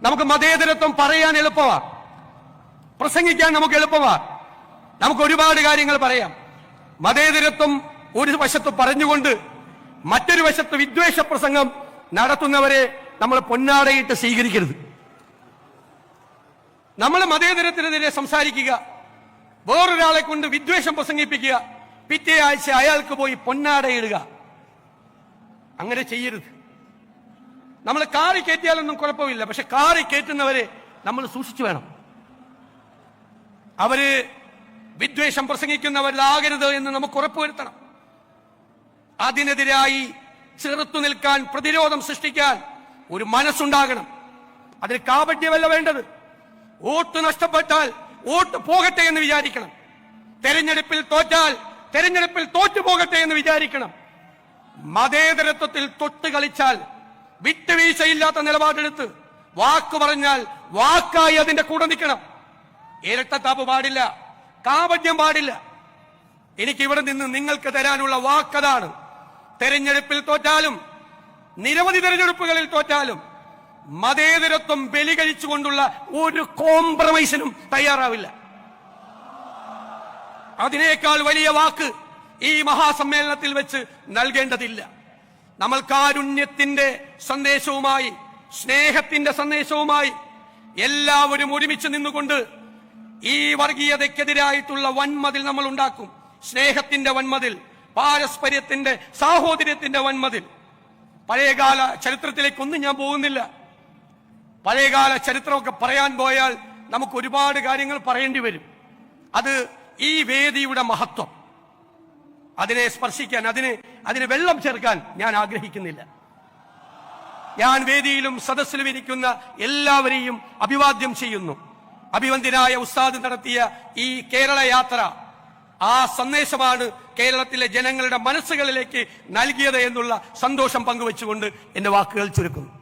നമുക്ക് മതേതരത്വം പറയാൻ എളുപ്പമാ, പ്രസംഗിക്കാൻ നമുക്ക് എളുപ്പമാ, നമുക്ക് ഒരുപാട് കാര്യങ്ങൾ പറയാം. മതേതരത്വം ഒരു വശത്ത് പറഞ്ഞുകൊണ്ട് മറ്റൊരു വശത്ത് വിദ്വേഷ പ്രസംഗം നടത്തുന്നവരെ നമ്മൾ പൊന്നാടയിട്ട് സ്വീകരിക്കരുത്. നമ്മൾ മതേതരത്തിനെതിരെ സംസാരിക്കുക, വേറൊരാളെ കൊണ്ട് വിദ്വേഷം പ്രസംഗിപ്പിക്കുക, പിറ്റേ ആഴ്ച അയാൾക്ക് പോയി പൊന്നാടയിടുക, അങ്ങനെ ചെയ്യരുത്. നമ്മൾ കാറി കയറ്റിയാലൊന്നും കുഴപ്പമില്ല, പക്ഷെ കാറി കയറ്റുന്നവരെ നമ്മൾ സൂക്ഷിച്ചു വേണം. അവര് വിദ്വേഷം പ്രസംഗിക്കുന്നവരിലാകരുത് എന്ന് നമുക്ക് ഉറപ്പുവരുത്തണം. അതിനെതിരായി ചെറുത്തു നിൽക്കാൻ, പ്രതിരോധം സൃഷ്ടിക്കാൻ ഒരു മനസ്സുണ്ടാകണം. അതിന് കാപട്യമല്ല വേണ്ടത്. വോട്ട് നഷ്ടപ്പെട്ടാൽ വോട്ട് പോകട്ടെ എന്ന് വിചാരിക്കണം. തെരഞ്ഞെടുപ്പിൽ തോറ്റാൽ തെരഞ്ഞെടുപ്പിൽ തോറ്റു പോകട്ടെ എന്ന് വിചാരിക്കണം. മതേതരത്വത്തിൽ തൊട്ട് കളിച്ചാൽ, വിട്ടുവീഴ്ചയില്ലാത്ത നിലപാടെടുത്ത് വാക്ക് പറഞ്ഞാൽ വാക്കായി അതിന്റെ കൂടെ നിൽക്കണം. ഇരട്ടത്താപ്പ് പാടില്ല, കാപട്യം പാടില്ല. എനിക്ക് ഇവിടെ നിന്ന് നിങ്ങൾക്ക് തരാനുള്ള വാക്കതാണ്. തെരഞ്ഞെടുപ്പിൽ തോറ്റാലും നിരവധി തെരഞ്ഞെടുപ്പുകളിൽ തോറ്റാലും മതേതരത്വം ബലി കഴിച്ചുകൊണ്ടുള്ള ഒരു കോംപ്രമൈസിനും തയ്യാറാവില്ല. അതിനേക്കാൾ വലിയ വാക്ക് ഈ മഹാസമ്മേളനത്തിൽ വെച്ച് നൽകേണ്ടതില്ല. നമ്മൾ കാരുണ്യത്തിന്റെ സന്ദേശവുമായി, സ്നേഹത്തിന്റെ സന്ദേശവുമായി എല്ലാവരും ഒരുമിച്ച് നിന്നുകൊണ്ട് ഈ വർഗീയതയ്ക്കെതിരായിട്ടുള്ള വൻമതിൽ നമ്മൾ ഉണ്ടാക്കും. സ്നേഹത്തിന്റെ വൻമതിൽ, പാരസ്പര്യത്തിന്റെ, സാഹോദര്യത്തിന്റെ വൻമതിൽ. പഴയകാല ചരിത്രത്തിലേക്കൊന്നും ഞാൻ പോകുന്നില്ല. പഴയകാല ചരിത്രമൊക്കെ പറയാൻ പോയാൽ നമുക്ക് ഒരുപാട് കാര്യങ്ങൾ പറയേണ്ടി വരും. അത് ഈ വേദിയുടെ മഹത്വം. അതിനെ സ്പർശിക്കാൻ, അതിന് വെള്ളം ചേർക്കാൻ ഞാൻ ആഗ്രഹിക്കുന്നില്ല. ഞാൻ വേദിയിലും സദസ്സിലും ഇരിക്കുന്ന എല്ലാവരെയും അഭിവാദ്യം ചെയ്യുന്നു. അഭിവന്ദ്യനായ ഉസ്താദ് നടത്തിയ ഈ കേരള യാത്ര, ആ സന്ദേശമാണ് കേരളത്തിലെ ജനങ്ങളുടെ മനസ്സുകളിലേക്ക് നൽകിയത് എന്നുള്ള സന്തോഷം പങ്കുവെച്ചുകൊണ്ട് എന്റെ വാക്കുകൾ ചുരുക്കുന്നു.